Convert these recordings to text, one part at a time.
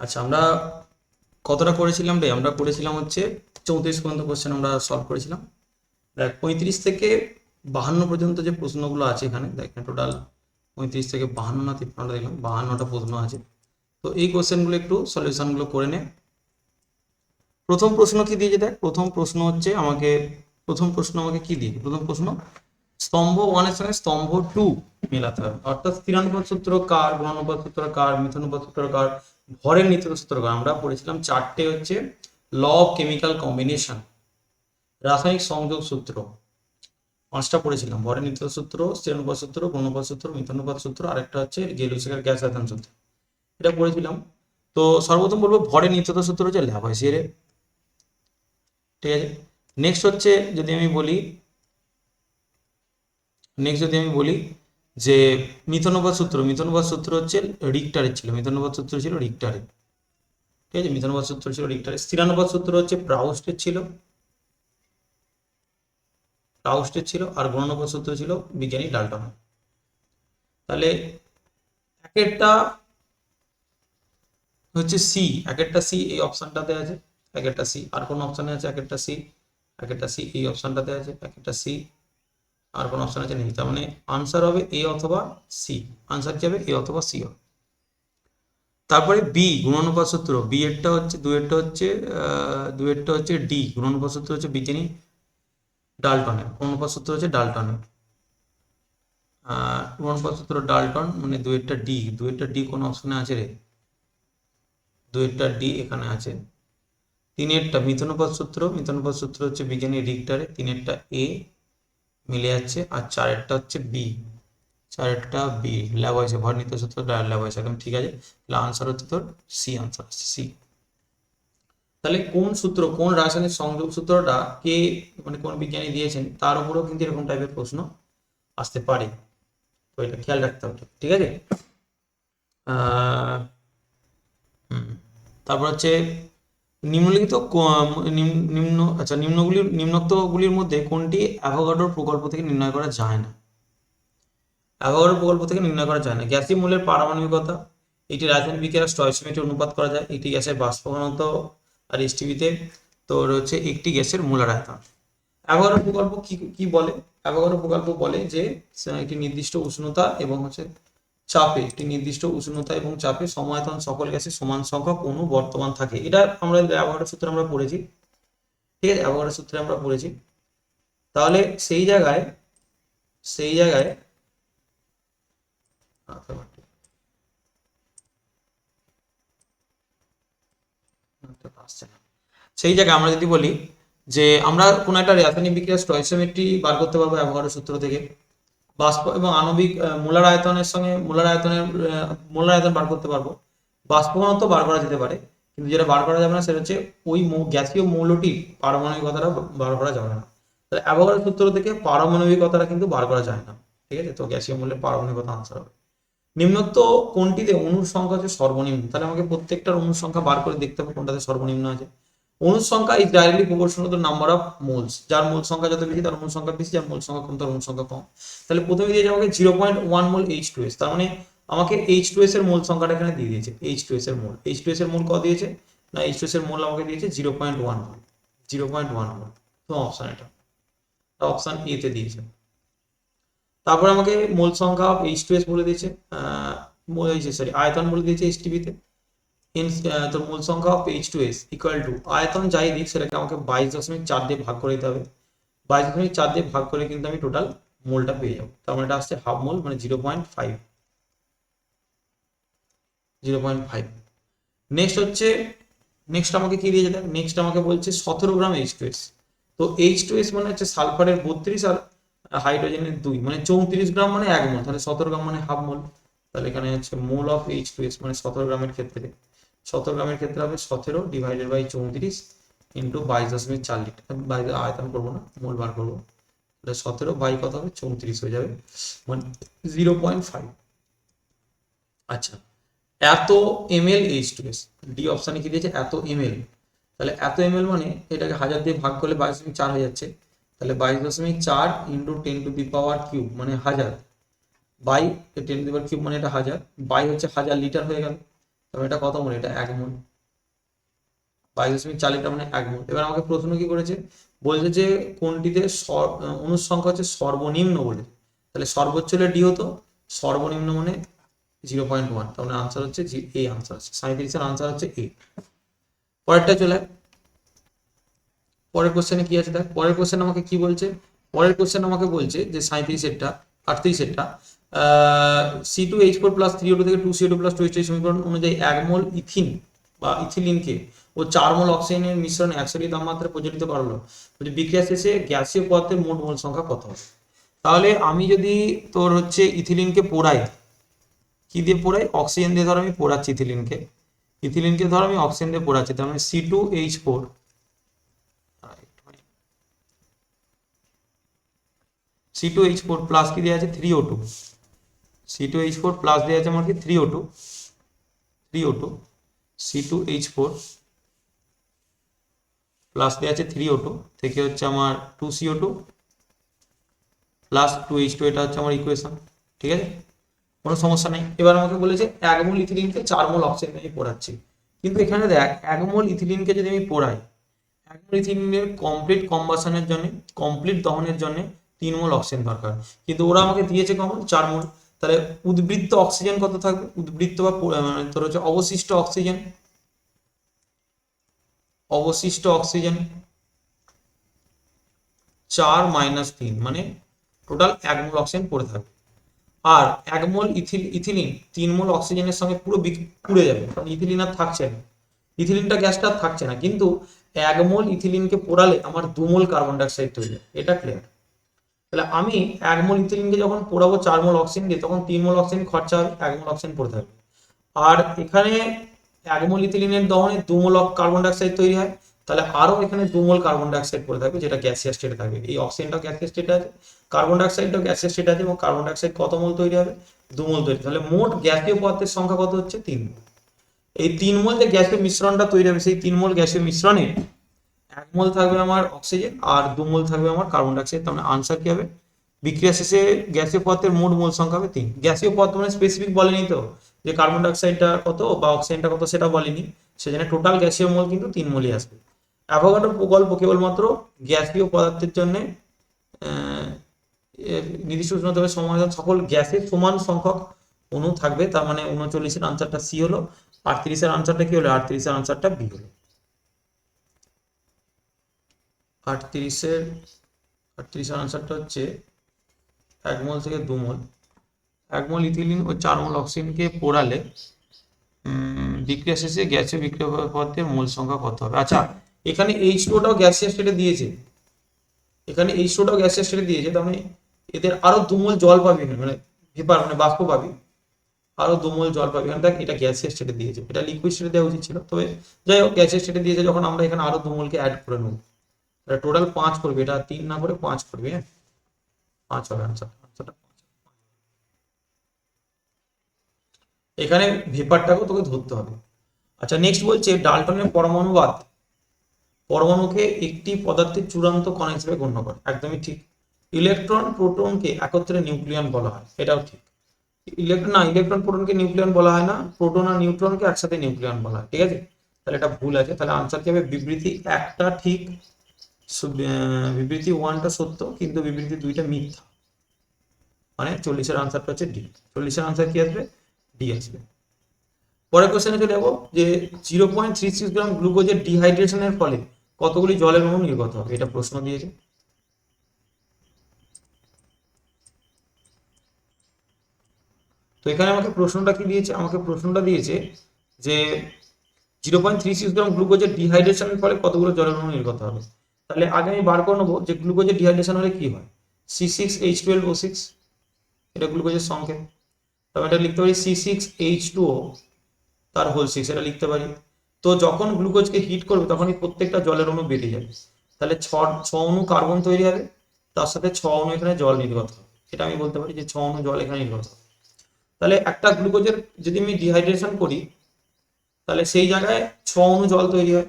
আচ্ছা, আমরা কতটা করেছিলাম রে? আমরা করেছিলাম হচ্ছে 34 পর্যন্ত কোশ্চেন আমরা সলভ করেছিলাম। দেখ 35 থেকে 52 পর্যন্ত যে প্রশ্নগুলো আছে এখানে, দেখ টোটাল 35 থেকে 52 না 53টা দেখলাম, 52টা প্রশ্ন আছে। তো এই কোশ্চেনগুলো একটু সলিউশনগুলো করে নে। প্রথম প্রশ্ন কি দিয়েছে দেখ, প্রথম প্রশ্ন আমাকে কি দিয়েছে? প্রথম প্রশ্ন, স্তম্ভ 1 এর সঙ্গে স্তম্ভ 2 মেলাতে হবে। অর্থাৎ স্থিরানুপাত সূত্র কার, গুণানুপাত সূত্র কার, মিথানুপাত সূত্র কার, ভরের নিত্যতা সূত্র কার। আমরা পড়েছিলাম চারটে হচ্ছে ল অফ কেমিক্যাল কম্বিনেশন, রাসায়নিক সংযোগ সূত্র, পাঁচটা পড়েছিলাম। ভরের নিত্যতা সূত্র, স্থিরানুপাত সূত্র, গুণানুপাত সূত্র, মিথানুপাত সূত্র, আরেকটা হচ্ছে গেলুসেকার গ্যাস আয়তন সূত্র। এটা পড়েছিলাম। তো সর্বপ্রথম বলবো ভরের নিত্যতা সূত্র হচ্ছে ল্যাভাসিয়ার। ঠিক আছে। নেক্সট হচ্ছে যদি আমি বলি যে মিথানুপাত সূত্র হচ্ছে রিক্টারের ছিল, মিথানুপাত সূত্র ছিল রিক্টারের। ঠিক আছে, মিথানুপাত সূত্র ছিল রিক্টারের। স্থিরানুপাত সূত্র হচ্ছে প্রাউস্টের ছিল, আর গুণানুপাত সূত্র ছিল বিজ্ঞানী ডাল্টন। তাহলে এক একটা হচ্ছে সি, এক একটা সি এই অপশনটাতে আছে, এক একটা সি আর কোন অপশনে আছে, এক একটা সি, এক একটা সি এই অপশনটাতে আছে, এক একটা সি আর কোন অপশন আছে নেই। তার মানে আনসার হবে এ অথবা সি, আনসার কি হবে? এ অথবা সি হবে। তারপরে বি গুণানুপাত সূত্র, বি এরটা হচ্ছে দুয়েরটা হচ্ছে ডি গুণানুপাত সূত্র হচ্ছে বিজ্ঞানী ডাল্টনের, গুণানুপাত সূত্র হচ্ছে ডাল্টনের। গুণানুপাত সূত্র ডাল্টন মানে দুয়েরটা ডি কোন অপশনে আছে রে? দুয়েরটা ডি এখানে আছে। তিনেরটা মিথানুপাত সূত্র হচ্ছে বিজ্ঞানী রিক্টারে, তিনেরটা এ মিলে যাচ্ছে, আর চারেরটা বি ল্যাবয়েসে, ভর নিত্য সূত্র ল্যাবয়েসে, একদম ঠিক আছে। তাহলে আনসার হচ্ছে তোর সি, আনসার আসছে সি। তাহলে কোন রাসায়নিক সংযোগ সূত্রটা কে মানে কোন বিজ্ঞানী দিয়েছেন তার উপরেও কিন্তু এরকম টাইপের প্রশ্ন আসতে পারে, তো এটা খেয়াল রাখতে হবে। ঠিক আছে। আহ, হুম, তারপর হচ্ছে নিম্নলিখিত নিম্নোক্তগুলির মধ্যে কোনটি অ্যাভোগাড্রোর প্রকল্প থেকে নির্ণয় করা যায় না? অ্যাভোগাড্রো প্রকল্প থেকে নির্ণয় করা যায় না। গ্যাসীয় মৌলের পারমাণবিকতা, এটি রাসায়নিক বিক্রিয়ার স্টয়চিওমেট্রি অনুপাত করা যায়, একটি গ্যাসের বাষ্প ঘনত্ব, আর এসটিপিতে তোর হচ্ছে একটি গ্যাসের মোলার আয়তন। অ্যাভোগাড্রো প্রকল্প কি কি বলে? অ্যাভোগাড্রো প্রকল্প বলে যে একটি নির্দিষ্ট উষ্ণতা এবং হচ্ছে চাপে, সমায়তন সকল গ্যাসে সমান সংখ্যক অণু বর্তমান থাকে। এটা আমরা অ্যাভোগাড্রো সূত্রে আমরা পড়েছি। ঠিক আছে, অ্যাভোগাড্রো সূত্রে আমরা পড়েছি। তাহলে সেই জায়গায় আসছে না। সেই জায়গায় আমরা যদি বলি যে আমরা কোন একটা রাসায়নিক বিক্রিয়ার স্টয়চিওমেট্রি বার করতে পারবো অ্যাভোগাড্রো সূত্র থেকে, বাষ্প এবং আণবিক মোলার আয়তনের সঙ্গে মোলার আয়তন বার করতে পারবো, বাষ্প ঘনত্ব বার করা যেতে পারে, কিন্তু যেটা বার করা যাবে না সেটা হচ্ছে ওই গ্যাসীয় মৌলটির পারমাণবিকতাটা বার করা যাবে না। তাহলে অ্যাভোগাড্রো সূত্র থেকে পারমাণবিকতাটা কিন্তু বার করা যায় না। ঠিক আছে, তো গ্যাসীয় মৌলের পারমাণবিকতা আনসার হবে। নিম্নোক্ত কোনটিতে অণুর সংখ্যা হচ্ছে সর্বনিম্ন? তাহলে আমাকে প্রত্যেকটার অণুর সংখ্যা বার করে দেখতে হবে কোনটাতে সর্বনিম্ন আছে। অণুর সংখ্যা is directly proportional to number of moles, যার মোল সংখ্যা যত বেশি তার অণুর সংখ্যা বেশি, যার মোল সংখ্যা কম তার অণুর সংখ্যা কম। তাহলে প্রথমে দিয়েছে আমাকে 0.1 মোল H2S, তার মানে আমাকে H2S এর মোল সংখ্যাটা এখানে দিয়ে দিয়েছে। H2S এর মোল কত দিয়েছে? না, H2S এর মোল আমাকে দিয়েছে 0.1 মোল, 0.1 মোল। তো অপশন এটা অপশন এ তে দিয়েছে। তারপর আমাকে মোল সংখ্যা অফ H2S বলে দিয়েছে, আয়তন বলে দিয়েছে এসটিপি তে। তো মোল সংখ্যা অফ H2S ইকুয়াল টু আয়তন যাই দিক সেটাকে আমাকে 22.4 দিয়ে ভাগ করে দিতে হবে। 22.4 দিয়ে ভাগ করে কিন্তু আমি টোটাল মোলটা পেয়ে যাবো। তার মানে এটা আসছে হাফ মোল, মানে 0.5। নেক্সট আমাকে কি দিয়ে যেতে? নেক্সট আমাকে বলছে 17 গ্রাম H2S। তো H2S মানে হচ্ছে সালফারের 32 আর হাইড্রোজেনের 2, মানে 34 গ্রাম মানে 1 মোল, তাহলে 17 গ্রাম মানে হাফ মোল। তাহলে এখানে হচ্ছে মোল অফ H2S মানে 17 গ্রামের ক্ষেত্রে হবে 17 ডিভাইডেড বাই 34 ইন্টু 22.4 লিটার। আয়তন করবো না, মোল বার করবো। তাহলে 17 বাই কত হবে? 34 হয়ে যাবে, মানে 0.5। আচ্ছা, এত ml H2S, ডি অপশানে কি দিয়েছে? এত ml। তাহলে এত ml মানে এটাকে 1000 দিয়ে ভাগ করলে 22.4 হয়ে যাচ্ছে। তাহলে 22.4 into 10 to the power cube মানে 1000 by 10 to the power cube মানে এটা 1000 বাই হচ্ছে 1000 লিটার হয়ে গেল। তবে এটা কত মোল? এটা 1 মোল। 22.4 লিটার মানে 1 মোল। এবার আমাকে প্রশ্ন কি করেছে, বলছে যে কোনটিতে অণুর সংখ্যা হচ্ছে সর্বনিম্ন বলে, তাহলে সর্বোচ্চ হলে ডি হতো, সর্বনিম্ন মানে 0.1, তার মানে আনসার হচ্ছে এ, আনসার হচ্ছে 37 এর আনসার হচ্ছে এ। পরেরটা চলে আয়। পরের কোশ্চেনে কি আছে দেখ, পরের কোশ্চেন আমাকে কি বলছে, পরের কোশ্চেন আমাকে বলছে যে 37 38 C2H4 প্লাস 3O2 থেকে 2CO2 প্লাস 2H2 সমীকরণ অনুযায়ী 1 মোল ইথিন বা ইথিলিনকে ও 4 মোল অক্সিজেনের মিশ্রণে 100 তাপমাত্রায় প্রজ্বলিত করা হলো, বলছে বিক্রিয়া শেষে গ্যাসীয় পদার্থের মোট মোল সংখ্যা কত হবে। তাহলে আমি যদি তোর হচ্ছে ইথিলিনকে পোড়াই, কি দিয়ে পোড়াই? অক্সিজেন দিয়ে ধর আমি পোড়াচ্ছি ইথিলিনকে ধর আমি অক্সিজেন দিয়ে পোড়াচ্ছি, তার মানে C2H4 C2H4 প্লাস কি দেওয়া আছে 3O2, C2H4 প্লাস দেওয়া আছে আমার কি 3O2 C2H4 প্লাস দেওয়া আছে 3O2 থেকে হচ্ছে আমার 2CO2 প্লাস 2H2, এটা হচ্ছে আমার ইকুয়েশন। ঠিক আছে, কোনো সমস্যা নেই। এবার আমাকে বলেছে 1 মোল ইথিলিনকে 4 মোল অক্সিজেন আমি পোড়াচ্ছি, কিন্তু এখানে দেখ 1 মোল ইথিলিনকে যদি আমি পোড়াই, 1 মোল ইথিলিনের কমপ্লিট কম্বাশনের জন্য, কমপ্লিট দহনের জন্য 3 মোল অক্সিজেন দরকার, কিন্তু ওরা আমাকে দিয়েছে কমন 4 মোল। তাহলে উদ্বৃত্ত অক্সিজেন কত থাকবে? উদ্বৃত্ত বা মানে তোর হচ্ছে অবশিষ্ট অক্সিজেন, অবশিষ্ট অক্সিজেন 4 মাইনাস 3, মানে টোটাল 1 মোল অক্সিজেন পড়ে থাকবে। আর 1 মোল ইথিলিন 3 মোল অক্সিজেনের সঙ্গে পুরো পুড়ে যাবে, কারণ ইথিলিন আর থাকছে না, ইথিলিনটা গ্যাসটা আর থাকছে না। কিন্তু 1 মোল ইথিলিনকে পোড়ালে আমার 2 মোল কার্বন ডাইঅক্সাইড তৈরি হয়, এটা ক্লিয়ার। তাহলে আমি 1 মোল ইথিলিনকে যখন পোড়াবো 4 মোল অক্সিজেন দিয়ে, তখন 3 মোল অক্সিজেন খরচা হবে, 1 মোল অক্সিজেন পড়ে থাকবে। আর এখানে 1 মোল ইথিলিনের দহনে 2 মোল কার্বন ডাইঅক্সাইড তৈরি হয়, তাহলে আরো এখানে 2 মোল কার্বন ডাইঅক্সাইড পড়ে থাকবে, যেটা গ্যাসিয়াস স্টেটে থাকবে। এই অক্সিজেনটাও গ্যাসিয়াস স্টেটে আছে, কার্বন ডাইঅক্সাইডটাও গ্যাসিয়াস স্টেটে আছে, এবং কার্বন ডাইঅক্সাইড কত মোল তৈরি হবে? 2 মোল তৈরি। তাহলে মোট গ্যাসীয় পদার্থের সংখ্যা কত হচ্ছে? 3 মোল। এই 3 মোল যে গ্যাসীয় মিশ্রণটা তৈরি হবে, সেই 3 মোল গ্যাসীয় মিশ্রণে 1 মোল থাকবে আমার অক্সিজেন আর 2 মোল থাকবে আমার কার্বন ডাইঅক্সাইড। তার মানে আনসার কি হবে? বিক্রিয়া শেষে গ্যাসীয় পদার্থের মোট মোল সংখ্যা হবে 3। গ্যাসীয় পদার্থ মানে স্পেসিফিক বলেনি তো যে কার্বন ডাইঅক্সাইডটা কত বা অক্সিজেনটা কত, সেটা বলেনি, সেজন্য টোটাল গ্যাসীয় মোল কিন্তু 3 মোলই আসবে। অ্যাভোগাড্রো প্রকল্প কেবলমাত্র গ্যাসীয় পদার্থের জন্য নির্দিষ্ট উষ্ণতাপে সমাধান সকল গ্যাসের সমান সংখ্যক অণু থাকবে, তার মানে 39-এর আনসারটা সি হলো। 38-এর আনসারটা কি হলো? 38-এর আনসারটা বি হলো। 38-এর আনসারটা হচ্ছে 1 মোল থেকে 2 মোল, 1 মোল ইথিলিন ও 4 মোল অক্সিজেনকে পোড়ালে বিক্রিয়া শেষে গ্যাসীয় বিক্রিয়া পদার্থের মোল সংখ্যা কত হবে। আচ্ছা, এখানে H2টাও গ্যাসিয়াস স্টেটে দিয়েছে, এখানে H2টাও গ্যাসিয়াস স্টেটে দিয়েছে, তার মানে এদের আরো 2 মোল জল পাবি, মানে ভেপার মানে বাষ্প পাবি, আরো 2 মোল জল পাবি। এখানে দেখ এটা গ্যাসিয়াস স্টেটে দিয়েছে, এটা লিকুইড স্টেটে দেওয়া উচিত ছিল, তবে যাই হোক গ্যাসিয়াস স্টেটে দিয়েছে যখন, আমরা এখানে আরো 2 মোলকে অ্যাড করে নেব, এটা টোটাল 5 করবে, এটা 3 না করে 5 করবে। হ্যাঁ, 5 হবে আনসারটা। এখানে ভেপারটাকেও তোকে ধরতে হবে। আচ্ছা, নেক্সট বলছে ডাল্টনের পরমাণুবাদ পরমাণুকে একটি পদার্থের চূড়ান্ত কণা হিসেবে গণ্য করে। একদমই ঠিক। ইলেকট্রন প্রোটনকে একত্রে নিউক্লিয়ন বলা হয়, এটাও ঠিক। ইলেকট্রন প্রোটনকে নিউক্লিয়ন বলা হয় না, প্রোটন আর নিউট্রনকে একসাথে নিউক্লিয়ন বলা হয়। ঠিক আছে, তাহলে এটা ভুল আছে। তাহলে আনসার কি হবে? বিবৃতি 1টা ঠিক, বিবৃতি 1টা সত্য, কিন্তু বিবৃতি 2টা মিথ্যা, মানে 40-এর আনসারটা হচ্ছে ডি। 40-এর আনসার কি আসবে? ডি আসবে। পরের কোশ্চেনে চলে যাবো যে 0.36 গ্রাম গ্লুকোজের ডিহাইড্রেশনের ফলে কতগুলি জলের অণু নির্গত হবে, এটা প্রশ্ন দিয়েছে। তো এখানে আমাকে প্রশ্নটা কি দিয়েছে? আমাকে প্রশ্নটা দিয়েছে যে 0.36 গ্রাম গ্লুকোজের ডিহাইড্রেশনের ফলে কতগুলো জলের অণু নির্গত হবে। তাহলে আগে আমি বার করে নেবো যে গ্লুকোজের ডিহাইড্রেশন হলে কি হয়। C6H12O6, এটা গ্লুকোজের সংকেত। তবে এটা লিখতে পারি C6H2O তার হোল 6, এটা লিখতে পারি। তো যখন গ্লুকোজকে হিট করবে তখনই প্রত্যেকটা জলের অণু বেড়ে যাবে, তাহলে 6 অণু কার্বন তৈরি হবে, তার সাথে 6 অণু এখানে জল নির্গত হবে। এটা আমি বলতে পারি যে 6 অণু জল এখানে নির্গত হবে। তাহলে একটা গ্লুকোজের যদি আমি ডিহাইড্রেশন করি, তাহলে সেই জায়গায় 6 অণু জল তৈরি হয়।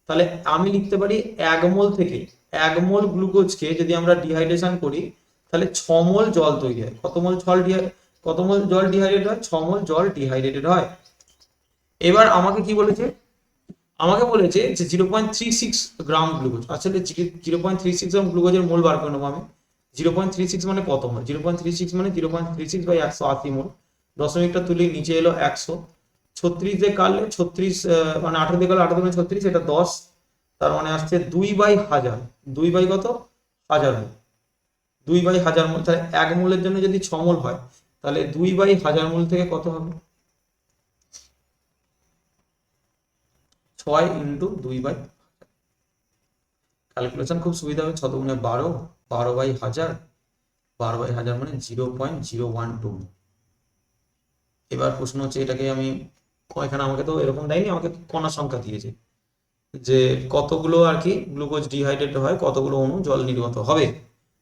তাহলে আমি লিখতে পারি 1 মোল থেকে 1 মোল গ্লুকোজকে যদি আমরা ডিহাইড্রেশন করি, তাহলে 6 মোল জল তৈরি হয়। কত মোল জল ডিহাইড্রেট হয়? 6 মোল জল ডিহাইড্রেটেড হয়। এবার আমাকে কি বলেছে, আমাকে বলেছে যে 0.36 গ্রাম গ্লুকোজ। আসলে 0.36 গ্রাম গ্লুকোজের মোল বার করে নেবো আমি। 0.36 মানে কত মোল? 0.36 মানে 0.36 বাই 180 মোল। দশমিকটা তুলি, নিচে এলো 100। 36 দিয়ে কাটলে 36, মানে 18 দিয়ে কাটলে 18 মানে 36, এটা 10। তার মানে আসছে 2/1000। 2 বাই কত? 1000 মোল। 2/1000 মোল। তাহলে 1 মোলের জন্য যদি 6 মোল হয়, তাহলে 2/1000 মোল থেকে কত হবে? 6 ইন্টু 2/, ক্যালকুলেশন খুব সুবিধা হবে। 6 দুগুণে 12, 12/1000, 12/1000 মানে 0.012। এবার প্রশ্ন হচ্ছে এটাকে আমি, এখানে আমাকে তো এরকম দেয়নি, আমাকে কণা সংখ্যা দিয়েছে যে কতগুলো আর কি গ্লুকোজ ডিহাইড্রেট হয়, কতগুলো অণু জল নির্গত হবে।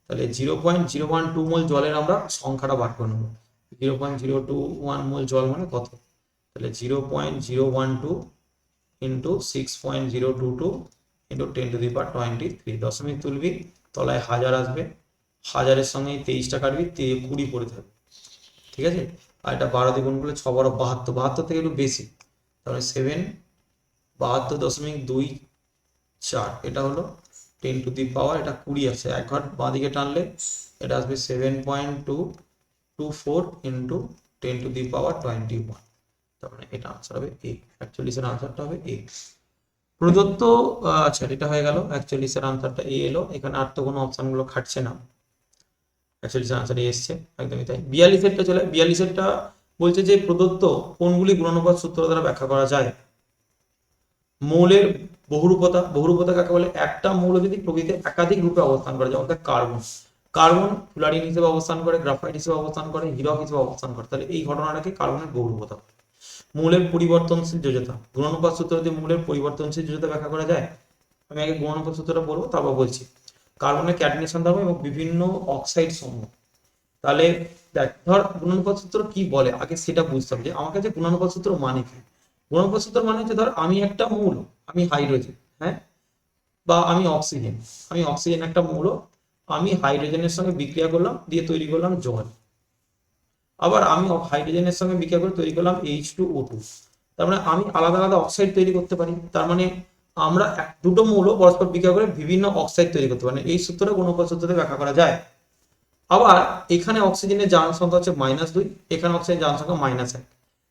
তাহলে 0.012 মোল জলের আমরা সংখ্যাটা বার করে নেবো। 0.021 মোল জল মানে কত? তাহলে 0.012 ইন্টু 6.022 ইন্টু 10⁻23। দশমিক তুলবি, তলায় 1000 আসবে, 1000-এর সঙ্গে 23টা কাটবি, 20 পড়ে থাকবে। ঠিক আছে, আর এটা 12 দিয়ে গুণ করলে 6 12 72, 72 থেকে একটু বেশি, তাহলে 7 72.224। এটা হলো 10⁻, এটা 20 আছে, এক ঘর বাঁ দিকে টানলে এটা আসবে 7.224 ইন্টু 10⁻21। তার মানে এটা আনসার হবে এ। 41-এর আনসারটা হবে এ। প্রদত্ত, আচ্ছা এটা হয়ে গেল, 41-এর আনসারটা এ এলো। এখানে আর তো কোনো অপশন গুলো খাটছে না, 41-এর আনসার এ এসছে, একদমই তাই। 42-এরটা চলে। 42-এরটা বলছে যে প্রদত্ত কোনগুলি গুণানুপাত সূত্র দ্বারা ব্যাখ্যা করা যায়? মৌলের বহুরূপতা। বহুরূপতা কাকে বলে? একটা মৌল যদি প্রকৃতিতে একাধিক রূপে অবস্থান করে, যেমন কার্বন, কার্বন ফ্লুরিন হিসেবে অবস্থান করে, গ্রাফাইট হিসেবে অবস্থান করে, হীরক হিসেবে অবস্থান করে, তাহলে এই ঘটনাটাকে কার্বনের বহুরূপতা। মৌলের পরিবর্তনশীল যোজ্যতা। গুণানুপাত সূত্র দিয়ে মৌলের পরিবর্তনশীল যোজ্যতা ব্যাখ্যা করা যায়? আমি আগে গুণানুপাত সূত্রটা বলবো, তারপর বলছি। কার্বনের ক্যাডমিনেশন ধর্ম এবং বিভিন্ন অক্সাইড সমূহ। তাহলে দেখ, ধর গুণানুপাত সূত্র কি বলে আগে সেটা বুঝতে হবে, যে আমার কাছে গুণানুপাত সূত্র মানে কি। গুণানুপাত সূত্র মানে হচ্ছে, ধর আমি একটা মৌল, আমি হাইড্রোজেন, হ্যাঁ, বা আমি অক্সিজেন, আমি অক্সিজেন একটা মৌল, আমি হাইড্রোজেনের সঙ্গে বিক্রিয়া করলাম, দিয়ে তৈরি করলাম জল। আবার আমি হাইড্রোজেনের সঙ্গে বিক্রিয়া করে তৈরি করলাম H2O2। তার মানে আমি আলাদা আলাদা অক্সাইড তৈরি করতে পারি। তার মানে আমরা দুটো মৌল পরস্পর বিক্রিয়া করে বিভিন্ন অক্সাইড তৈরি করতে পারি। এই সূত্রটা গুণানুপাত সূত্রে ব্যাখ্যা করা যায়। আবার এখানে অক্সিজেনের জারণ সংখ্যা হচ্ছে -2, এখানে অক্সিজেনের জারণ সংখ্যা -1।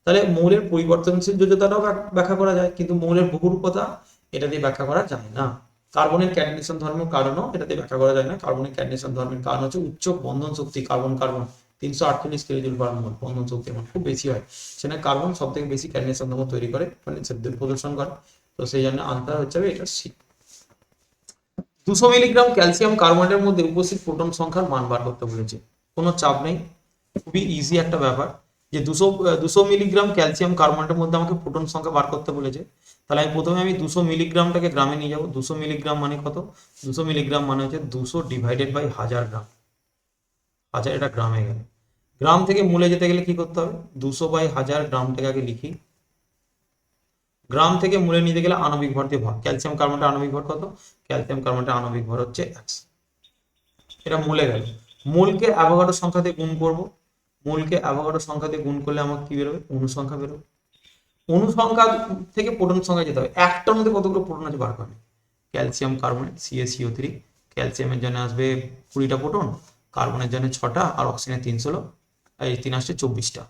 তাহলে মৌলের পরিবর্তনশীল যোজ্যতাটাও ব্যাখ্যা করা যায়, কিন্তু মৌলের বহুরূপতা এটা দিয়ে ব্যাখ্যা করা যায় না। কার্বনের ক্যাডমিনেশন ধর্মের কারণও এটা দিয়ে ব্যাখ্যা করা যায় না। কার্বনের ক্যাডমিনেশন ধর্মের কারণ হচ্ছে উচ্চ বন্ধন শক্তি। কার্বন কার্বন 348 কেজিজুল পার মোল বন্ধন শক্তি মানে খুব বেশি হয়, সেখানে কার্বন সব থেকে বেশি ক্যাডমিনেশন ধর্ম তৈরি করে, মানে প্রদর্শন করে। তো সেই জন্য আনসার হচ্ছে এটা সি। 200 মিলিগ্রাম ক্যালসিয়াম কার্বনেটের মধ্যে উপস্থিত প্রোটন সংখ্যার মান বার করতে বলেছে। কোনো চাপ নেই, খুবই ইজি একটা ব্যাপার, যে 200 মিলিগ্রাম ক্যালসিয়াম কার্বনেটের মধ্যে আমাকে প্রোটন সংখ্যা বার করতে বলেছে। তাহলে প্রথমে 200 মিলিগ্রামটাকে গ্রামে নিয়ে যাবো। 200 মিলিগ্রাম মানে কত? 200 মিলিগ্রাম মানে হচ্ছে 200 ডিভাইডেড বাই 1000 গ্রাম। 1000, এটা গ্রামে গেল। গ্রাম থেকে মূলে যেতে গেলে কি করতে হবে? 200/1000 গ্রামটাকে আগে লিখি। গ্রাম থেকে মূলে নিতে গেলে আণবিক ভর দিয়ে ভাগ। ক্যালসিয়াম কার্বনেটের আণবিক ভর কত? ক্যালসিয়াম কার্বনেটের আণবিক ভর হচ্ছে 100। এটা মূলে গেল। মূলকে অ্যাভোগাড্রো সংখ্যা দিয়ে গুণ করব। মূলকে অ্যাভোগাড্রো সংখ্যা দিয়ে গুণ করলে আমার কি বেরোবে? অণু সংখ্যা বেরোবে। অণু সংখ্যা থেকে প্রোটন সংখ্যা যেতে হবে। একটার মধ্যে কতগুলো প্রোটন আছে বার করবে। ক্যালসিয়াম কার্বনেট CaCO3, ক্যালসিয়ামের জন্য আসবে 20টা প্রোটন, কার্বনের জন্য 6টা, আর অক্সিজেনের 316, এই 3 আসছে 24টা।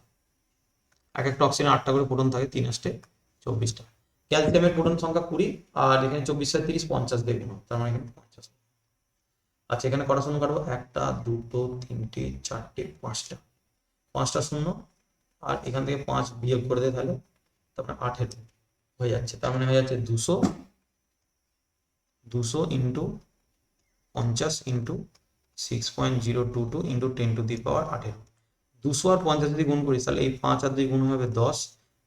এক একটা অক্সিজেন 8টা করে প্রোটন থাকে, 3 আসছে 24টা। ক্যালসিয়ামের প্রোটন সংখ্যা 20, আর এখানে 24 আর 30 50 দিয়ে গুণ, তার মানে এখানে 50। আচ্ছা, এখানে কটা শূন্য কাটবো? 1টা 2টো 3টে 4টে 5টা, 5টা শূন্য, আর এখান থেকে 5 বিয়োগ করে দেয়, তাহলে তারপরে 18 হয়ে যাচ্ছে। তার মানে হয়ে যাচ্ছে 200 ইন্টু 50 ইন্টু 6.022 ইন্টু 10⁻18। 200 আর 50 যদি গুণ করি, তাহলে এই 5 আর 2 গুণ হবে 10,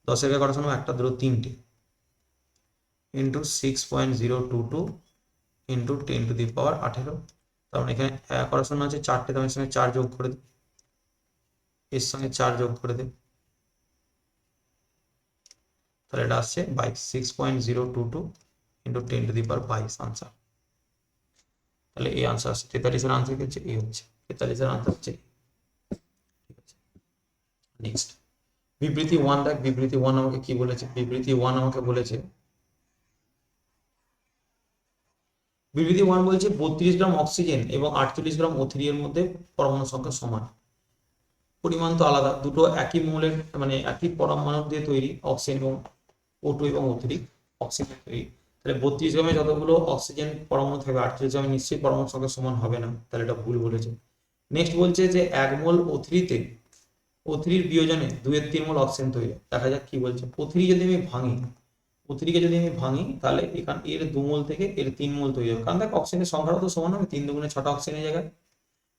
10-এর কটা শূন্য? 1টা 2টো 3টে ইন্টু 6.022 ইন্টু 10⁻18। তার মানে এখানে কটা শূন্য আছে? 4টে, তার সঙ্গে 4 যোগ করে দিই, এর সঙ্গে 4 যোগ করে দিই, তাহলে এটা আসছে 22। 6.022 ইন্টু 10⁻22 আনসার। তাহলে এই আনসার আসছে 43-এর আনসার কি হচ্ছে? এই হচ্ছে 43-এর আনসার হচ্ছে। ঠিক আছে, নেক্সট বিবৃতি 1 দেখ, বিবৃতি 1 আমাকে কি বলেছে, বিবৃতি 1 আমাকে বলেছে, বিবৃতি 1 বলছে 32 গ্রাম অক্সিজেন এবং 48 গ্রাম O3 এর মধ্যে পরমাণু সংখ্যা সমান। পরিমাণ তো আলাদা, দুটো একই মৌলের মানে একই পরমাণু দিয়ে তৈরি, অক্সিজেন এবং O2 এবং O3 অক্সিজেন তৈরি। তাহলে 32 গ্রামে যতগুলো অক্সিজেন পরমাণু থাকবে 48 গ্রামে নিশ্চয়ই পরমাণু সংখ্যা সমান হবে না, তাহলে এটা ভুল বলেছে। নেক্সট বলছে যে 1 মোল O3 তে O3 এর বিয়োজনে 2/3 মোল অক্সিজেন তৈরি হয়। দেখা যাক কি বলছে। O3 যদি আমি ভাঙি, O3 কে যদি আমি ভাঙি তাহলে এখান এর 2 মোল থেকে এর 3 মোল তৈরি হবে, কারণ দেখ অক্সিজেনের সংখ্যাটা তো সমান হবে, 3 দুগুণে 6টা অক্সিজেনের জায়গায়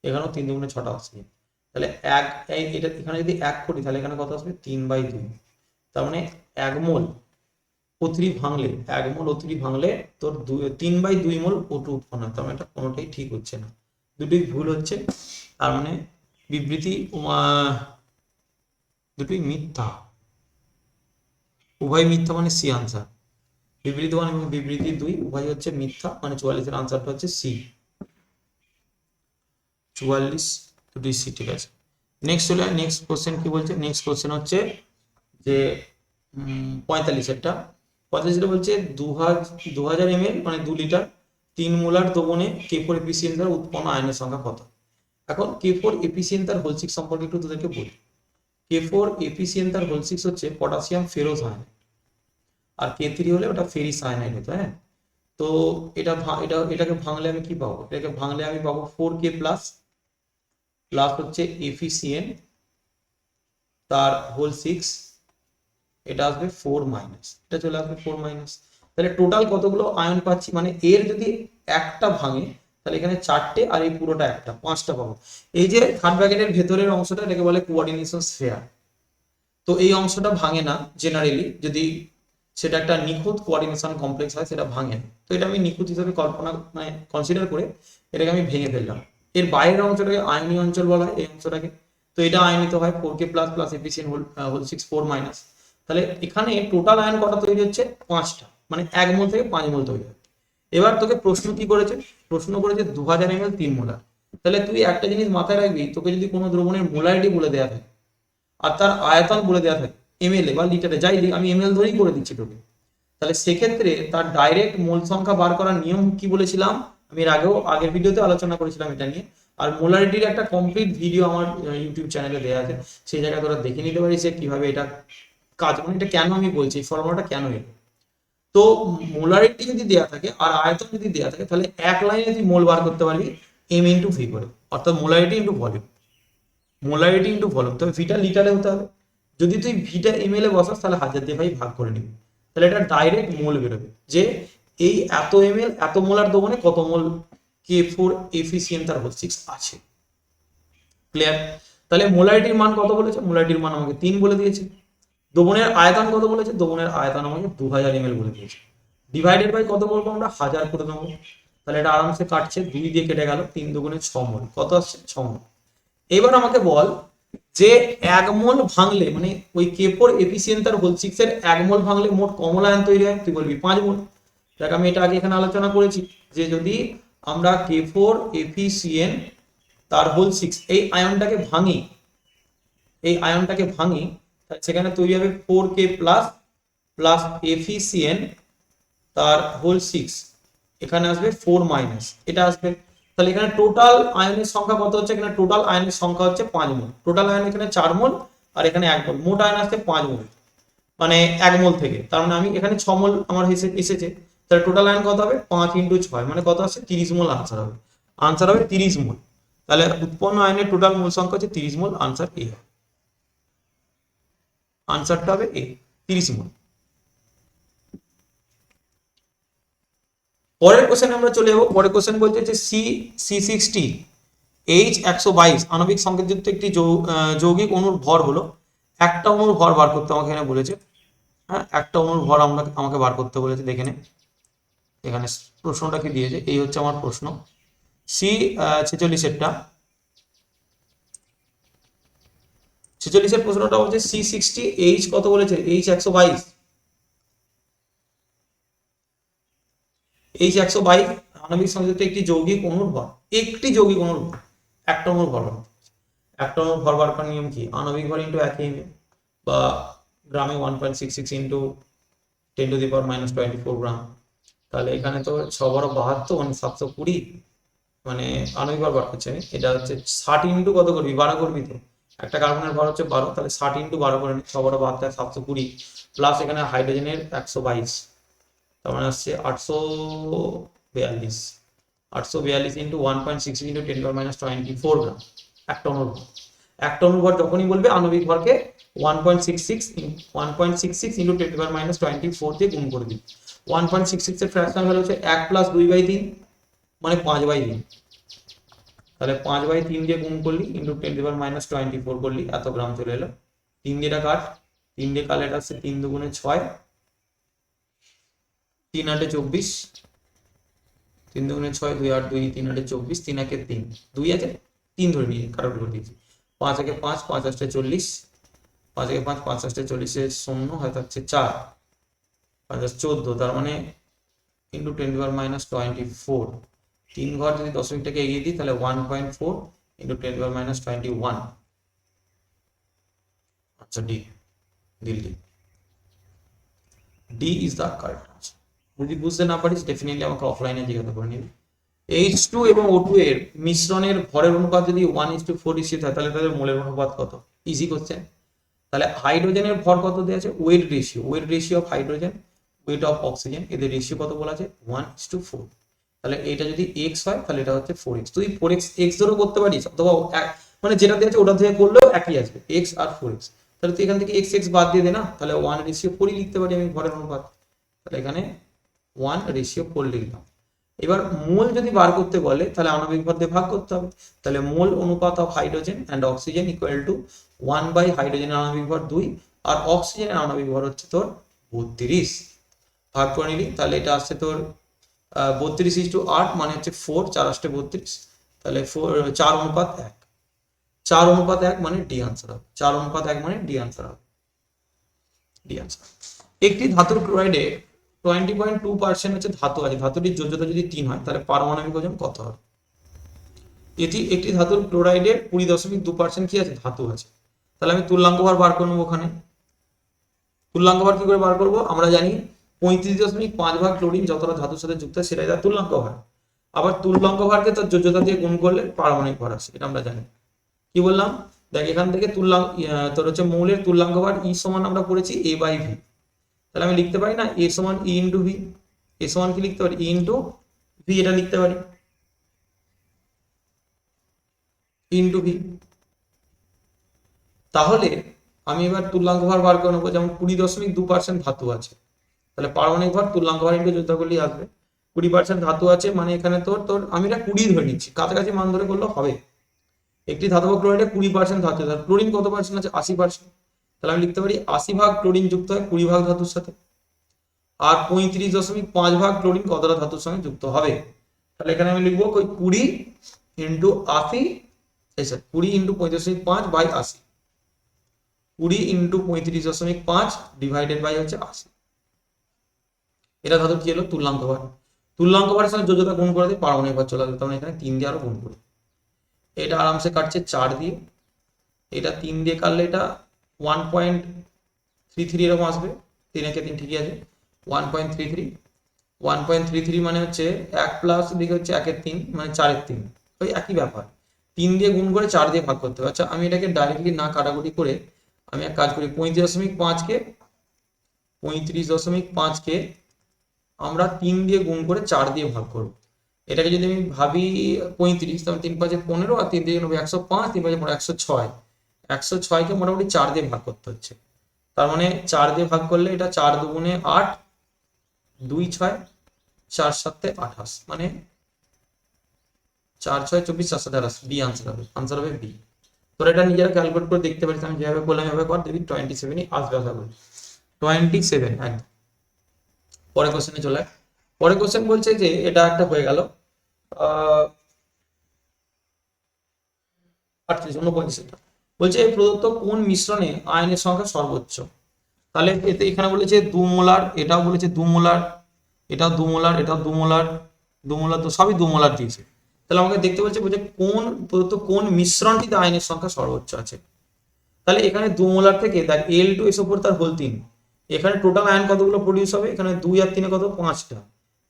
এখানেও 3 দুগুণে 6টা অক্সিজেন। তাহলে এটা এখানে যদি 1 করি তাহলে এখানে কত আসবে 3/2। তার মানে 1 মোল O3 ভাঙলে 1 মোল O3 ভাঙলে তোর 3/2 মোল O2 উৎপন্ন হয়। তার মানে এটা কোনোটাই ঠিক হচ্ছে না, দুটোই ভুল হচ্ছে। তার মানে বিবৃতি দুটোই মিথ্যা, উভয় মিথ্যা, মানে সি আনসার। বিবৃতি 1 এবং বিবৃতি 2 উভয় হচ্ছে মিথ্যা, মানে 44 এর আনসারটা হচ্ছে সি, 44 দুটোই সি। ঠিক আছে, নেক্সট চলে নেক্সট কোশ্চেন কি বলছে। নেক্সট কোশ্চেন হচ্ছে যে 45 এরটা 45 বলছে 2000 ml মানে 2 লিটার 3 মোলার দ্রবণে K4 এফিসিয়েন্ট দ্বারা উৎপন্ন আয়নের সংখ্যা কত। এখন K4 এফিসিয়েন্ট তার হোল 6 সম্পর্কে একটু তোদেরকে বলি। K4 এফিসিয়েন্ট তার হোল 6 হচ্ছে পটাশিয়াম ফেরোস আয়ন, আর K3 হলে ওটা ফেরিস সায়ানাইড হতো। হ্যাঁ, তো এটাকে ভাঙলে আমি কি পাবো, এটাকে ভাঙলে আমি পাবো 4K প্লাস প্লাস হচ্ছে এফিসিয়েন্ট তার হোল 6, এটা আসবে 4 মাইনাস, এটা চলে আসবে 4 মাইনাস। তাহলে টোটাল কতগুলো আয়ন পাচ্ছি, মানে এর যদি একটা ভাঙে তাহলে এখানে 4টে আর এই পুরোটা একটা 5টা পাবো। এই যে থার্ড ব্র্যাকেটের ভেতরের অংশটা এটাকে বলে কোঅর্ডিনেশন স্ফিয়ার। তো এই অংশটা ভাঙে না জেনারেলি, যদি সেটা একটা নিখুঁত কোঅর্ডিনেশন কমপ্লেক্স হয় সেটা ভাঙে না। তো এটা আমি নিখুঁত হিসেবে কল্পনা মানে কনসিডার করে এটাকে আমি ভেঙে ফেললাম। এর বাইরের অংশটাকে আয়নীয় অঞ্চল বলা হয় এই অংশটাকে। তো এটা আয়নিত হয় 4K প্লাস প্লাস এফিসিয়েন্ট হোল 6 4 মাইনাস। তাহলে এখানে টোটাল আয়ন কটা তৈরি হচ্ছে 5টা, মানে 1 মোল থেকে 5 মোল তৈরি হয়। এবার তোকে প্রশ্ন কি করেছে, প্রশ্ন করেছে 2000 ml 3 মোলার। তাহলে তুই একটা জিনিস মাথায় রাখবি, তোকে যদি কোনো দ্রবণের মোলারিটি বলে দেওয়া থাকে আর তার আয়তন বলে দেওয়া থাকে এমএল বা লিটারে, যাই দিক আমি এমএল ধরেই করে দিচ্ছি তোকে, তাহলে সেক্ষেত্রে তার ডাইরেক্ট মোল সংখ্যা বার করার নিয়ম কি বলেছিলাম, আমি এর আগের ভিডিওতে আলোচনা করেছিলাম এটা নিয়ে। আর মোলারিটির একটা কমপ্লিট ভিডিও আমার ইউটিউব চ্যানেলে দেওয়া আছে, সেই জায়গায় তোরা দেখে নিতে পারিস যে কিভাবে এটা কাজ, মানে এটা কেন আমি বলছি এই ফর্মুলাটা কেন এলো। তো মোলারিটি যদি দেওয়া থাকে আর আয়তন যদি দেওয়া থাকে তাহলে এক লাইনে তুই মোল বার করতে পারবি এম ইন্টু ভি করে, অর্থাৎ molarity into volume, molarity into volume. তবে ভিটা লিটারে হতে হবে, যদি তুই ভিটা এমএল এ বসাস তাহলে 1000 দিয়ে ভাগ করে নিবি, তাহলে এটা ডাইরেক্ট মোল বেরোবে যে এই এত এমএল এত মোলার দ্রবণে কত মোল K4 এফিসিয়েন্ট তার হোল 6 আছে। ক্লিয়ার? তাহলে মোলারিটির মান কত বলেছে, মোলারিটির মান আমাকে 3 বলে দিয়েছে। দ্রবণের আয়তন কত বলেছে, দ্রবণের আয়তন আমাকে 2000 ml বলে দিয়েছে। ডিভাইডেড বাই কত করবো আমরা, 1000 করে দেবো। তাহলে এটা আরামসে কাটছে, 2 দিয়ে কেটে গেল, 3 দুগুণে 6 মোল, কত আসছে 6 মোল। এবার আমাকে বল যে 1 মোল ভাঙলে মানে ওই K4 এফিসিয়েন্ট তার হোল 6 এর 1 মোল ভাঙলে মোট কমল আয়ন তৈরি হয়, তুই বলবি 5 মোল। দেখ আমি এটা আগে এখানে আলোচনা করেছি যে যদি আমরা K4 এফিসিয়েন্ট তার হোল 6 এই আয়নটাকে ভাঙি, এই আয়নটাকে ভাঙি তাহলে সেখানে তৈরি হবে 4K প্লাস প্লাস এফিসিয়েন্ট তার হোল 6, এখানে আসবে 4 মাইনাস, এটা আসবে। তাহলে এখানে টোটাল আয়নের সংখ্যা কত হচ্ছে, এখানে টোটাল আয়নের সংখ্যা হচ্ছে 5 মোল। টোটাল আয়ন এখানে 4 মোল আর এখানে 1 মোল, মোট আয়ন আসছে 5 মোল, মানে 1 মোল থেকে। তার মানে আমি এখানে 6 মোল আমার এসেছে, তাহলে টোটাল আয়ন কত হবে 5 × 6 মানে কত আসছে 30 মোল আনসার হবে। আনসার হবে 30 মোল। তাহলে উৎপন্ন আয়নের টোটাল মোল সংখ্যা হচ্ছে 30 মোল, আনসার এ, আনসারটা হবে এ 30 মোল। পরের কোশ্চেন আমরা চলে যাবো। পরের কোশ্চেন বলছে যে C60 H122 আণবিক সংকেতযুক্ত একটি যৌগিক অণুর ভর হলো, একটা অণুর ভর বার করতে আমাকে এখানে বলেছে। হ্যাঁ, একটা অণুর ভর আমাকে বার করতে বলেছে। দেখে নে এখানে প্রশ্নটা কি দিয়েছে, এই হচ্ছে আমার প্রশ্ন। C46 এরটা 46 এর প্রশ্নটা বলছে C60 H কত বলেছে, H122, H122 আণবিক সংযুক্ত একটি যৌগিক অণুর ভর, একটি যৌগিক অণুর ভর, একটা অণুর ভর, একটা অণুর ভর বার করার নিয়ম কি, আণবিক ভর ইন্টু 1 ml বা গ্রামে 1.66 ইন্টু 10⁻⁻24 গ্রাম। তাহলে এখানে তো 6×12 মানে 720, মানে আণবিক ভর বার করছি আমি। এটা হচ্ছে 60 ইন্টু কত করবি, 12 করবি তো। একটা কার্বনের ভর হচ্ছে 12, তাহলে 60 ইন্টু 12 করে 6×12 720, প্লাস এখানে হাইড্রোজেনের 122, তার মানে আসছে 842। 842 ইন্টু 1.6 ইন্টু 10⁻⁻24 গ্রাম একটা অনুর ভর। একটা অনুর ভর যখনই বলবে আণবিক ভরকে 1.66 ইন্টু 10⁻⁻24 দিয়ে গুণ করে দিই। 1.66 এর ফ্র্যাকশনাল ভ্যালু হচ্ছে 1 প্লাস 2/3, মানে 5/3। তাহলে 5/3 দিয়ে গুণ করলি ইন্টু 10⁻⁻24 করলি, এত গ্রাম চলে এলো। 3 দিয়ে এটা কাট, 3 দিয়ে কাটলে এটা হচ্ছে 3 দুগুণে 6, 3 8 24, 3 দুগুণে 6, 2 8 2, 3 8 24, 3 1 3, 2 আছে 3 ধরে নিয়ে কাটাকুটি করে দিয়েছি। 5 1 5, 5 8 40, 5 1 5, 5 8 40 শূন্য হয় থাকছে 4, 5 14, তার মানে ইন্টু 10⁻⁻24। 3 ঘর যদি দশমিকটাকে এগিয়ে দিই তাহলে 1.4 ইন্টু 10⁻⁻21। আচ্ছা D, Delhi, D is the correct answer. যদি বুঝতে না পারিস ডেফিনেটলি আমাকে অফলাইনে জিজ্ঞাসা করে নিবি। H2 এবং O2 এর মিশ্রণের ভরের অনুপাত যদি 1:4 হয় তাহলে তাদের মোলের অনুপাত কত? Easy question. তাহলে হাইড্রোজেনের ভর কত দেওয়া আছে? Weight ratio of hydrogen, weight of oxygen, এদের রেশিও কত বলা আছে? 1:4। তাহলে এটা যদি x হয় তাহলে এটা হচ্ছে 4x। তুই 4x x ধরেও করতে পারিস, অথবা মানে যেটা দেওয়া আছে ওটা থেকে করলেও একই আসবে, x আর 4x। তাহলে তুই এখান থেকে x বাদ দিয়ে দে না, তাহলে 1:4 লিখতে পারি আমি ভরের অনুপাত। তাহলে এখানে 1:4 লিখলাম। এবার মোল যদি বার করতে বলে তাহলে আণবিক ভর দিয়ে ভাগ করতে হবে। তাহলে মোল অনুপাত of hydrogen and oxygen equal to 1 by হাইড্রোজেনের আণবিক ভর 2 আর অক্সিজেনের আণবিক ভর হচ্ছে তোর 32। ভাগ করে নিলি তাহলে এটা আসছে তোর 32:8, মানে হচ্ছে 4, 4 8 32, তাহলে 4:1। 4:1 মানে ডি আনসার হবে। 4:1 মানে ডি আনসার হবে। D answer. একটি ধাতুর ক্লোরাইডে 20.2% হচ্ছে ধাতু আছে। ধাতুটির যোজ্যতা যদি 3 হয় তাহলে পারমাণবিক ওজন কত হবে? একটি ধাতুর ক্লোরাইডের 20.2% কি আছে? ধাতু আছে। তাহলে আমি তুল্যাঙ্ক ভার বার করে নেবো। ওখানে তুল্যাঙ্ক ভার কি করে বার করবো? আমরা জানি 35.5 ভাগ ক্লোরিন যতটা ধাতুর সাথে যুক্ত হয় সেটাই তার তুল্যাঙ্ক ভার। আবার তুল্যাঙ্ক ভারকে তার যোজ্যতা দিয়ে গুণ করলে পারমাণবিক ভর আসে, এটা আমরা জানি। কি বললাম দেখ, এখান থেকে তোর হচ্ছে মৌলের তুল্যাঙ্ক ভার ই সমান আমরা পড়েছি a/v। তাহলে আমি লিখতে পারি না a সমান e ইন্টু ভি। এ সমান কি লিখতে পারি? e ইন্টু ভি, এটা লিখতে পারি ইন্টু ভি। তাহলে আমি এবার তুল্যাঙ্ক ভার বার করে নেবো। যেমন 20.2% ধাতু আছে, তাহলে পারমাণবিক ভর তুল্যাঙ্ক ভার ইন্টু যোদ্ধা করলেই আসবে। 20% ধাতু আছে মানে এখানে তোর তোর আমি এটা 20 ধরে নিচ্ছি, কাছাকাছি মান ধরে করলে হবে। একটি ধাতব ক্লোরাইডে 20% ধাতু, তাহলে ক্লোরিন কত পার্সেন্ট আছে? 80%। তাহলে আমি লিখতে পারি 80 ভাগ ক্লোরিন যুক্ত হয় 20 ভাগ ধাতুর সাথে, আর 35.5 ভাগ ক্লোরিন কতটা ধাতুর সঙ্গে যুক্ত হবে। তাহলে এখানে আমি লিখবো 20 into 80, 20 into 35.5 by 80, 20 into 35.5 divided by হচ্ছে 80। এটা ধাতুর কি হলো? তুল্যাঙ্ক ভার। তুল্যাঙ্ক ভারের সঙ্গে যোজ্যতা গুণ করে দিয়ে পারমাণবিক ভর চলে আসবে। তখন এখানে 3 দিয়ে আরো গুণ করি, এটা আরামসে কাটছে 4 দিয়ে, এটা 3 দিয়ে কাটলে এটা 1.33 এরকম আসবে। 3 একে 3 ঠিকই আছে, 1.33। 1.33 মানে হচ্ছে 1 প্লাস দিকে হচ্ছে 1 এর 3 মানে 4 এর 3, ওই একই ব্যাপার। 3 দিয়ে গুণ করে 4 দিয়ে ভাগ করতে হবে। আচ্ছা আমি এটাকে ডাইরেক্টলি না কাটাকুটি করে আমি এক কাজ করি, 35.5কে আমরা 3 দিয়ে গুণ করে 4 দিয়ে ভাগ করব। এটাকে যদি আমি ভাবি 35, তাহলে 3 5 15 আর 3 দিয়ে 105, 3 5 106। 106কে মোটামুটি 4 দিয়ে ভাগ করতে হচ্ছে। তার মানে 4 দিয়ে ভাগ করলে এটা 4 দুগুণে 8, 2 6, 4 7 28, মানে 4 6 24, 4 7 28। বি আনসার হবে, আনসার হবে বি। তোরা এটা নিজেরা ক্যালকুলেট করে দেখতে পারিস, আমি যেভাবে বললাম এভাবে কর, দেখবি 27ই আসবে আশা করি। 27 একদম। পরের কোশ্চেনে চলে। পরের কোশ্চেন বলছে যে এটা একটা হয়ে গেল 48 বলছে প্রদত্ত কোন মিশ্রণে আয়নের সংখ্যা সর্বোচ্চ। তাহলে এতে এখানে বলেছে 2 মোলার, এটাও বলেছে 2 মোলার, এটাও 2 মোলার, এটাও 2 মোলার, 2 মোলার, তো সবই 2 মোলার দিয়েছে। তাহলে আমাকে দেখতে বলছে কোন প্রদত্ত কোন মিশ্রণটিতে আয়নের সংখ্যা সর্বোচ্চ আছে। তাহলে এখানে 2 মোলার থেকে দেখ Al2SO4 তার হোল 3, এখানে টোটাল আয়ন কতগুলো প্রডিউস হবে, এখানে 2 আর 3 কত 5টা,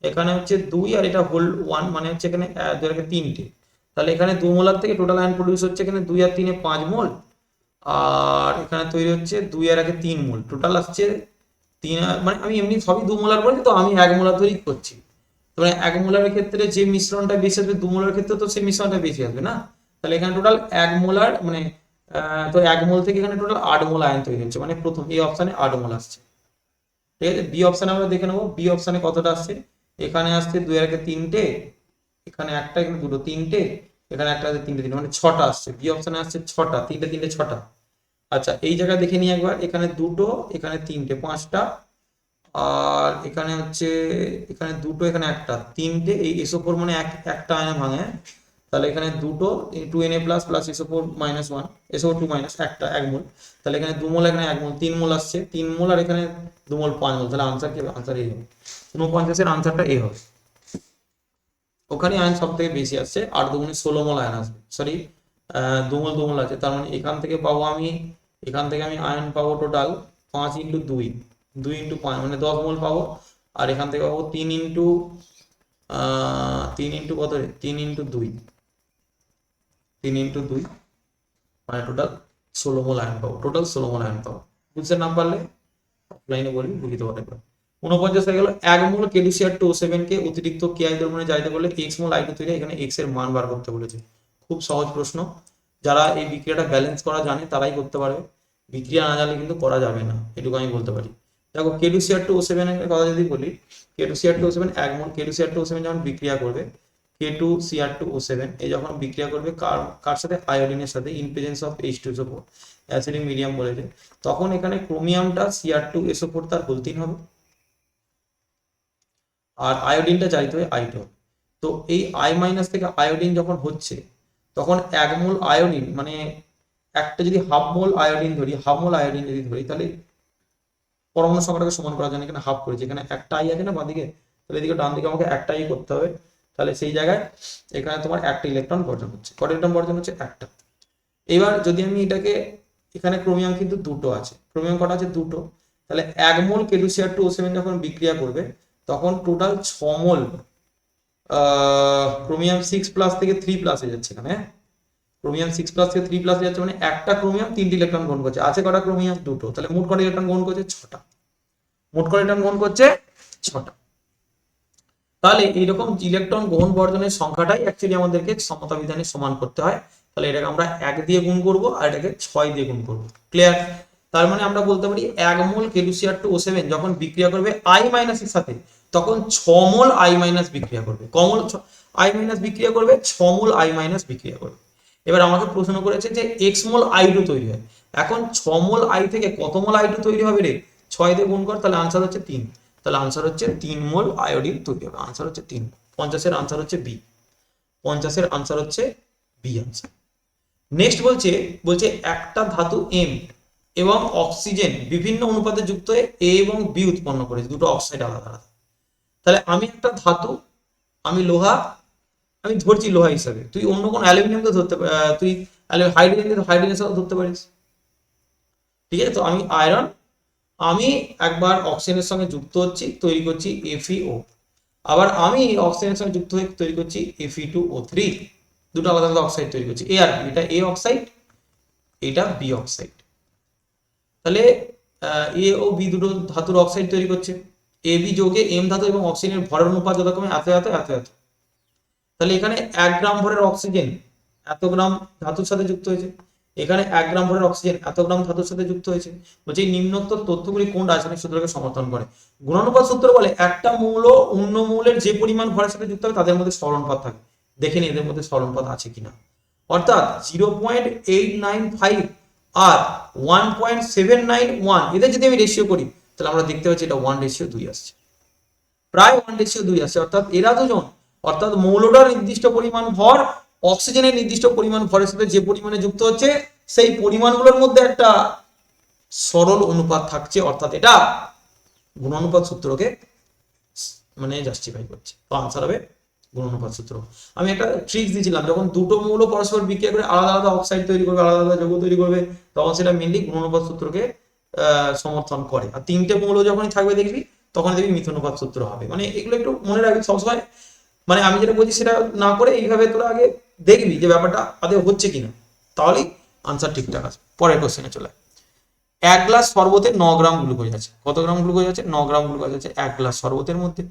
এখানে হচ্ছে 2 আর এটা হোল 1 মানে হচ্ছে এখানে 2 আর 3টে, তাহলে এখানে 2 মোলার থেকে টোটাল আয়ন প্রডিউস হচ্ছে এখানে 2 আর 3 এ 5 মোল, আর এখানে তৈরি হচ্ছে 2 আর 1 3 মোল, টোটাল আসছে 3 মানে আমি এমনি সবই 2 মোলার বলছি তো আমি 1 মোলার তৈরি করছি। মানে 1 মোলারের ক্ষেত্রে যে মিশ্রণটা বেশি আসবে 2 মোলার ক্ষেত্রে তো সেই মিশ্রণটা বেশি আসবে না, তাহলে এখানে টোটাল 1 মোলার মানে তো 1 মোল থেকে এখানে টোটাল 8 মোল আয়ন তৈরি হচ্ছে, মানে প্রথম এই অপশনে 8 মোল আসছে। ঠিক আছে, বি অপশনে আমরা দেখে নেবো বি অপশনে কতটা আসছে, এখানে আসছে 2 এর 3টে, এখানে একটা, এখানে দুটো 3টে, এখানে একটা আছে 3টে 3টে, মানে 6টা আসছে, বি অপশনে আসছে 6টা, 3টে 3টে 6টা। আচ্ছা এই জায়গায় দেখে নিই একবার, এখানে দুটো, এখানে 3টে 5টা, আর এখানে হচ্ছে এখানে দুটো, এখানে একটা, 3টে, এই SO4 মানে একটা আয়নে ভাঙে, তাহলে এখানে দুটো 2Na plus plus SO4 minus 1, SO2 minus একটা 1 মোল, তাহলে এখানে 2 মোল, এখানে 1 মোল, 3 মোল আসছে, 3 মোল আর এখানে 2 মোল 5 মোল, তাহলে আনসার কি হবে, আনসার এ হবে, 49 এর আনসারটা এ হবে। ওখানে আয়ন সব থেকে বেশি আসছে, 8 দুগুণে 16 মোল আয়ন আসবে, সরি 2 মোল আছে, তার মানে এখান থেকে পাবো আমি, এখান থেকে আমি আয়ন পাবো টোটাল 5 ইন্টু 2, 2 ইন্টু 5 মানে 10 মোল পাবো, আর এখান থেকে পাবো 3 ইন্টু 3 ইন্টু কত রে, 3 ইন্টু 2, 3 ইন্টু 2 মানে টোটাল 16 মোল আয়ন পাবো, টোটাল 16 মোল আয়ন পাবো। বুঝতে না পারলে অফলাইনে বলি বুঝতে পারবে। 49 হয়ে গেল, 1 মোল KD2O7 কে অতিরিক্ত KI দ্রবণে জারিত করলে x মোল I2 তৈরি, এখানে x এর মান বার করতে বলেছে। খুব সহজ প্রশ্ন, যারা এই বিক্রিয়াটা ব্যালেন্স করা জানে তারাই করতে পারবে, বিক্রিয়া না জানলে কিন্তু করা যাবে না, এটুকু আমি বলতে পারি। দেখো K2CR2O7 এর কথা যদি বলি, K2CR2O7 1 মোল K2CR2O7 যখন বিক্রিয়া করবে, K2CR2O7 এই যখন বিক্রিয়া করবে কার সাথে, আয়োডিনের সাথে, in presence of H2SO4 acidic medium বলেছে, তখন এখানে ক্রোমিয়ামটা Cr2SO4 তার হোল 3 হবে, আর আয়োডিনটা জারিত হয়ে I2 হবে। তো এই I মাইনাস থেকে আয়োডিন যখন হচ্ছে, তখন 1 মোল আয়োডিন মানে একটা যদি হাফ মোল আয়োডিন ধরি, হাফ মোল আয়োডিন যদি ধরি, তাহলে পরমাণু সংখ্যাটাকে সমান করার জন্য এখানে হাফ করেছি, এখানে একটা আই আছে না বাঁদিকে, তাহলে এদিকে ডান দিকে আমাকে একটা আই করতে হবে, তাহলে সেই জায়গায় এখানে তোমার একটা ইলেকট্রন বর্জন হচ্ছে, কত ইলেকট্রন বর্জন হচ্ছে, একটা। এবার যদি আমি এটাকে, এখানে ক্রোমিয়াম কিন্তু দুটো আছে, ক্রোমিয়াম কটা আছে, দুটো, তাহলে 1 মোল K2CR2O7 যখন বিক্রিয়া করবে, তখন টোটাল 6 মোল ক্রোমিয়াম 6 প্লাস থেকে 3 প্লাস হয়ে যাচ্ছে, এখানে ক্রোমিয়াম 6 প্লাস থেকে 3 প্লাস হয়ে যাচ্ছে, মানে একটা ক্রোমিয়াম 3টি ইলেকট্রন গ্রহণ করছে, আছে কটা ক্রোমিয়াম, দুটো, তাহলে মোট কটা ইলেকট্রন গ্রহণ করছে, 6টা, মোট কটা ইলেকট্রন গ্রহণ করছে, 6টা। তাহলে এইরকম ইলেকট্রন গ্রহণ বর্জনের সংখ্যাটাই অ্যাকচুয়ালি আমাদেরকে সমতা বিধানে সমান করতে হয়, তাহলে এটাকে আমরা 1 দিয়ে গুণ করব আর এটাকে 6 দিয়ে গুণ করব, ক্লিয়ার। তার মানে আমরা বলতে পারি 1 মোল K2CR2O7 যখন বিক্রিয়া করবে I মাইনাস এর সাথে, তখন 6 মোল I মাইনাস বিক্রিয়া করবে, কমল I মাইনাস বিক্রিয়া করবে, 6 মোল I মাইনাস বিক্রিয়া করবে। এবার আমাকে প্রশ্ন করেছে যে x মোল I2 তৈরি হয়, এখন 6 মোল I থেকে কত মোল I2 তৈরি হবে রে, 6 দিয়ে গুণ কর, তাহলে আনসার হচ্ছে 3, তাহলে আনসার হচ্ছে 3 মোল আয়োডিন তৈরি হবে, আনসার হচ্ছে 3। 50 এর আনসার হচ্ছে বি, 50 এর আনসার হচ্ছে বি আনসার। নেক্সট বলছে বলছে একটা ধাতু M এবং অক্সিজেন বিভিন্ন অনুপাতে যুক্ত হয়ে A এবং B উৎপন্ন করেছে, দুটো অক্সাইড আলাদা আলাদা। তাহলে আমি একটা ধাতু, আমি লোহা, আমি ধরছি লোহা হিসাবে, তুই অন্য কোন অ্যালুমিনিয়ামকে ধরতে তুই হাইড্রোজেনের সাথে ধরতে পারিস, ঠিক আছে। তো আমি আয়রন, আমি একবার অক্সিজেনের সঙ্গে যুক্ত হচ্ছি, তৈরি করছি FeO, আবার আমি অক্সিজেনের সঙ্গে যুক্ত হয়ে তৈরি করছি Fe2O3, দুটো আলাদা আলাদা অক্সাইড তৈরি করছি, এ আর বি, এটা A অক্সাইড, এটা B অক্সাইড। তাহলে A ও B দুটো ধাতুর অক্সাইড তৈরি করছে, AB যোগে M ধাতু এবং অক্সিজেনের ভরের অনুপাত যথাক্রমে এত এত এত এত। তাহলে এখানে 1 গ্রাম ভরের অক্সিজেন এত গ্রাম ধাতুর সাথে যুক্ত হয়েছে, এখানে 1 গ্রাম ভরের অক্সিজেন এত গ্রাম ধাতুর সাথে যুক্ত হয়েছে। বলছে এই নিম্নোক্ত তথ্যগুলি কোন রাসায়নিক সূত্রকে সমর্থন করে। গুণানুপাত সূত্র বলে একটা মৌল অন্য মৌলের যে পরিমাণ ভরের সাথে যুক্ত হবে তাদের মধ্যে সরণপথ থাকে, দেখে নিন এদের মধ্যে সরণপথ আছে কিনা। অর্থাৎ 0.895 আর 1.791 এদের যদি আমি রেশিও করি, তাহলে আমরা দেখতে পাচ্ছি এটা 1:2 আসছে, প্রায় 1:2 আসছে। অর্থাৎ এরা দুজন, অর্থাৎ মৌলটার নির্দিষ্ট পরিমাণ ভর অক্সিজেনের নির্দিষ্ট পরিমাণ ভরের সাথে যে পরিমাণে যুক্ত হচ্ছে, সেই পরিমাণগুলোর মধ্যে একটা সরল অনুপাত থাকছে, অর্থাৎ এটা গুণানুপাত সূত্রকে মানে জাস্টিফাই করছে। তো আনসার হবে গুণ অনুপাত সূত্র। আমি একটা ট্রিক্স দিয়েছিলাম, যখন দুটো মৌল পরস্পর বিক্রিয়া করে আলাদা আলাদা অক্সাইড তৈরি করবে, আলাদা আলাদা যৌগ তৈরি করবে, তখন সেটা মেনলি গুণ অনুপাত সূত্রকে সমর্থন করে। আর তিনটে মৌল যখনই থাকবে দেখবি তখন দেখবি মিথনুপাত সূত্র হবে। মানে এগুলো একটু মনে রাখবি সবসময়, মানে আমি যেটা বলছি সেটা না করে এইভাবে তোরা আগে দেখবি যে ব্যাপারটা আদৌ হচ্ছে কিনা, তাহলেই আনসার ঠিকঠাক আছে। পরের কোশ্চেনে চলে, 1 গ্লাস শরবতে 9 গ্রাম গ্লুকোজ আছে। কত গ্রাম গ্লুকোজ আছে? 9 গ্রাম গ্লুকোজ আছে 1 গ্লাস শরবতের মধ্যে।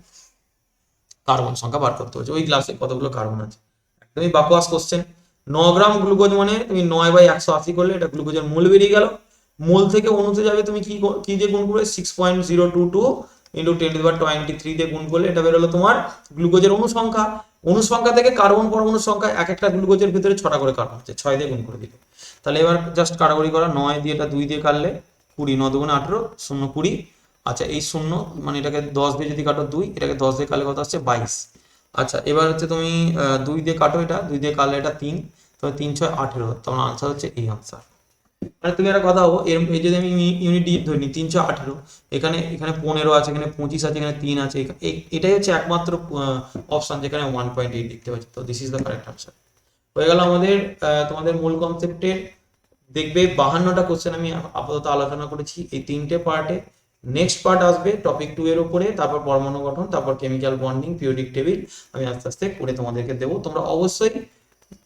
কার্বন সংখ্যা বার করতে হচ্ছে, ওই গ্লাসে কতগুলো কার্বন আছে। একদমই বাকোয়াস কোশ্চেন। 9 গ্রাম গ্লুকোজ মানে তুমি 9/180 করলে এটা গ্লুকোজের মোল বেরিয়ে গেল। মোল থেকে অণুতে যাবে তুমি কি দিয়ে গুণ করবে? 6.022 ইন্টু 10⁻23 দিয়ে গুণ করলে এটা বেরোলো তোমার গ্লুকোজের অণু সংখ্যা। অণু সংখ্যা থেকে কার্বন পরমাণুর সংখ্যা, এক একটা গ্লুকোজের ভিতরে 6টা করে কার্বন আছে, 6 দিয়ে গুণ করে দিলে। তাহলে এবার জাস্ট কাটাকুটি করা, 9 দিয়ে এটা 2 দিয়ে কাটলে 20, 9 দুগুণে 18, 0 20। আচ্ছা এই 0 মানে এটাকে 10 দিয়ে যদি কাটো 2, এটাকে 10 দিয়ে কাটলে কত আসছে? 22। আচ্ছা এবার হচ্ছে তুমি 2 দিয়ে কাটো, এটা 2 দিয়ে কাটলে এটা 3, তবে 3 6 18, তখন আনসার হচ্ছে এই আনসার। মানে তুমি একটা কথা হবো, এর এই যদি আমি ইউনিট ডিজিট ধরি নি 318, এখানে এখানে 15 আছে, এখানে 25 আছে, এখানে 3 আছে, এটাই হচ্ছে একমাত্র অপশন যেখানে 1.8 লিখতে পারছি। তো this is the correct answer. হয়ে গেল আমাদের তোমাদের মূল কনসেপ্টের দেখবে 52টা কোশ্চেন আমি আপাতত আলোচনা করেছি এই 3টে পার্টে। নেক্সট পার্ট আসবে টপিক 2 এর উপরে, তারপর পরমাণু গঠন, তারপর কেমিক্যাল বন্ডিং, পিরিয়ডিক টেবিল আমি আস্তে আস্তে করে তোমাদেরকে দেবো। তোমরা অবশ্যই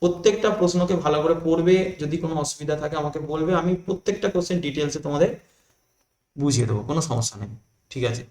প্রত্যেকটা প্রশ্নকে ভালো করে পড়বে, যদি কোনো অসুবিধা থাকে আমাকে বলবে, আমি প্রত্যেকটা কোশ্চেন ডিটেলসে তোমাদের বুঝিয়ে দেবো, কোনো সমস্যা নেই। ঠিক আছে।